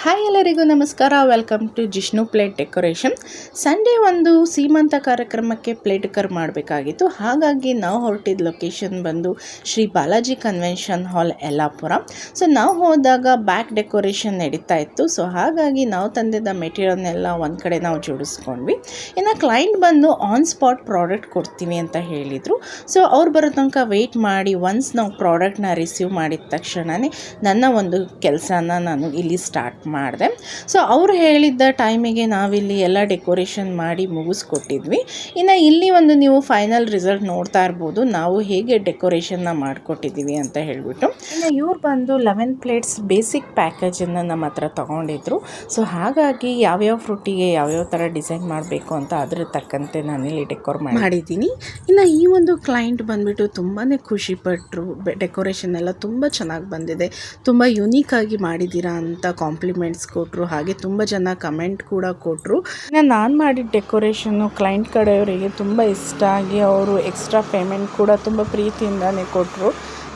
Hi ಎಲ್ಲರಿಗೂ ನಮಸ್ಕಾರ. Welcome to Jishnu plate decoration. Sunday ಒಂದು ಸೀಮಂತ ಕಾರ್ಯಕ್ರಮಕ್ಕೆ ಪ್ಲೇಟ್ ಡೆಕೋರ್ ಮಾಡಬೇಕಾಗಿತ್ತು. ಹಾಗಾಗಿ ನಾವು ಹೊರಟಿದ್ದ ಲೊಕೇಶನ್ ಬಂದು Shri Balaji convention hall Yellapur. So ನಾವು ಹೋದಾಗ ಬ್ಯಾಕ್ ಡೆಕೋರೇಷನ್ ನಡೀತಾ ಇತ್ತು. ಸೊ ಹಾಗಾಗಿ ನಾವು ತಂದಿದ್ದ ಮೆಟೀರಿಯಲ್ನೆಲ್ಲ ಒಂದು ಕಡೆ ನಾವು ಜೋಡಿಸ್ಕೊಂಡ್ವಿ. ಇನ್ನು ಕ್ಲೈಂಟ್ ಬಂದು ಆನ್ ಸ್ಪಾಟ್ ಪ್ರಾಡಕ್ಟ್ ಕೊಡ್ತೀವಿ ಅಂತ ಹೇಳಿದರು. ಸೊ ಅವ್ರು ಬರೋ ತನಕ ವೆಯ್ಟ್ ಮಾಡಿ ಒನ್ಸ್ ನಾವು ಪ್ರಾಡಕ್ಟ್ನ ರಿಸೀವ್ ಮಾಡಿದ ತಕ್ಷಣವೇ ನನ್ನ ಒಂದು ಕೆಲಸನ ನಾನು ಇಲ್ಲಿ ಸ್ಟಾರ್ಟ್ ಮಾಡಿದೆ. ಸೊ ಅವರು ಹೇಳಿದ್ದ ಟೈಮಿಗೆ ನಾವಿಲ್ಲಿ ಎಲ್ಲ ಡೆಕೋರೇಷನ್ ಮಾಡಿ ಮುಗಿಸ್ಕೊಟ್ಟಿದ್ವಿ. ಇನ್ನು ಇಲ್ಲಿ ಒಂದು ನೀವು ಫೈನಲ್ ರಿಸಲ್ಟ್ ನೋಡ್ತಾ ಇರ್ಬೋದು ನಾವು ಹೇಗೆ ಡೆಕೋರೇಷನ್ನ ಮಾಡಿಕೊಟ್ಟಿದ್ದೀವಿ ಅಂತ ಹೇಳಿಬಿಟ್ಟು. ಇನ್ನು ಇವ್ರು ಬಂದು 11 ಪ್ಲೇಟ್ಸ್ ಬೇಸಿಕ್ ಪ್ಯಾಕೇಜನ್ನು ನಮ್ಮ ಹತ್ರ ತೊಗೊಂಡಿದ್ರು. ಸೊ ಹಾಗಾಗಿ ಯಾವ್ಯಾವ ಫ್ರೂಟಿಗೆ ಯಾವ್ಯಾವ ಥರ ಡಿಸೈನ್ ಮಾಡಬೇಕು ಅಂತ ಅದ್ರ ತಕ್ಕಂತೆ ನಾನಿಲ್ಲಿ ಡೆಕೋರ್ ಮಾಡಿದ್ದೀನಿ. ಇನ್ನು ಈ ಒಂದು ಕ್ಲೈಂಟ್ ಬಂದುಬಿಟ್ಟು ತುಂಬಾ ಖುಷಿಪಟ್ಟರು. ಡೆಕೋರೇಷನ್ ಎಲ್ಲ ತುಂಬ ಚೆನ್ನಾಗಿ ಬಂದಿದೆ, ತುಂಬ ಯುನೀಕಾಗಿ ಮಾಡಿದ್ದೀರಾ ಅಂತ ಕಾಂಪ್ಲಿಮೆಂಟ್ಸ್ ಕೊಟ್ಟರು. ಹಾಗೆ ತುಂಬ ಜನ ಕಮೆಂಟ್ ಕೂಡ ಕೊಟ್ಟರು. ಇನ್ನು ನಾನು ಮಾಡಿದ ಡೆಕೋರೇಷನ್ನು ಕ್ಲೈಂಟ್ ಕಡೆಯವರಿಗೆ ತುಂಬ ಇಷ್ಟ ಆಗಿ ಅವರು ಎಕ್ಸ್ಟ್ರಾ ಪೇಮೆಂಟ್ ಕೂಡ ತುಂಬ ಪ್ರೀತಿಯಿಂದನೇ ಕೊಟ್ಟರು.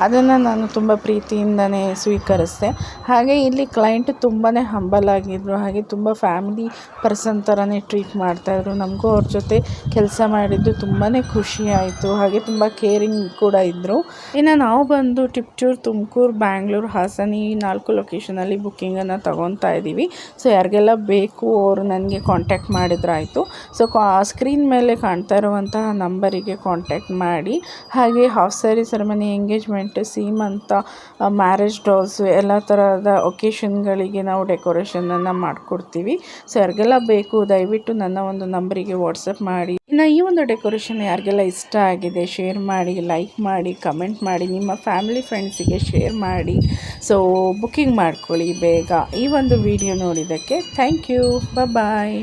ಅದನ್ನು ನಾನು ತುಂಬ ಪ್ರೀತಿಯಿಂದನೇ ಸ್ವೀಕರಿಸಿದೆ. ಹಾಗೆ ಇಲ್ಲಿ ಕ್ಲೈಂಟ್ ತುಂಬಾ ಹಂಬಲ್ ಆಗಿದ್ದರು. ಹಾಗೆ ತುಂಬ ಫ್ಯಾಮಿಲಿ ಪರ್ಸನ್ ಥರನೇ ಟ್ರೀಟ್ ಮಾಡ್ತಾಯಿದ್ರು. ನಮಗೂ ಅವ್ರ ಜೊತೆ ಕೆಲಸ ಮಾಡಿದ್ದು ತುಂಬಾ ಖುಷಿ ಆಯಿತು. ಹಾಗೆ ತುಂಬ ಕೇರಿಂಗ್ ಕೂಡ ಇದ್ದರು. ಇನ್ನು ನಾವು ಬಂದು ಟಿಪ್ಟೂರು, ತುಮಕೂರು, ಬ್ಯಾಂಗ್ಳೂರು, ಹಾಸನ ಈ 4 ಲೊಕೇಶನಲ್ಲಿ ಬುಕ್ಕಿಂಗನ್ನು ತೊಗೊತಾ ಇದ್ದೀವಿ. ಸೊ ಯಾರಿಗೆಲ್ಲ ಬೇಕು ಅವರು ನನಗೆ ಕಾಂಟ್ಯಾಕ್ಟ್ ಮಾಡಿದ್ರಾಯಿತು. ಸೊ ಸ್ಕ್ರೀನ್ ಮೇಲೆ ಕಾಣ್ತಾ ಇರುವಂತಹ ನಂಬರಿಗೆ ಕಾಂಟ್ಯಾಕ್ಟ್ ಮಾಡಿ. ಹಾಗೆ ಹಾಫ್ ಸ್ಯಾರಿ ಸೆರೆಮನಿ, ಎಂಗೇಜ್ಮೆಂಟ್, ಸೀಮಂತ, ಮ್ಯಾರೇಜ್ ಡಾಲ್ಸು ಎಲ್ಲ ಥರದ ಒಕೇಶನ್ಗಳಿಗೆ ನಾವು ಡೆಕೋರೇಷನನ್ನು ಮಾಡಿಕೊಡ್ತೀವಿ. ಸೊ ಯಾರಿಗೆಲ್ಲ ಬೇಕು ದಯವಿಟ್ಟು ನನ್ನ ಒಂದು ನಂಬರಿಗೆ ವಾಟ್ಸಪ್ ಮಾಡಿ. ಇನ್ನು ಈ ಒಂದು ಡೆಕೋರೇಷನ್ ಯಾರಿಗೆಲ್ಲ ಇಷ್ಟ ಆಗಿದೆ ಶೇರ್ ಮಾಡಿ, ಲೈಕ್ ಮಾಡಿ, ಕಮೆಂಟ್ ಮಾಡಿ, ನಿಮ್ಮ ಫ್ಯಾಮಿಲಿ ಫ್ರೆಂಡ್ಸಿಗೆ ಶೇರ್ ಮಾಡಿ. ಸೊ ಬುಕ್ಕಿಂಗ್ ಮಾಡ್ಕೊಳ್ಳಿ ಬೇಗ. ಈ ಒಂದು ವಿಡಿಯೋ ನೋಡಿದ್ದಕ್ಕೆ ಥ್ಯಾಂಕ್ ಯು. ಬಾಯ್.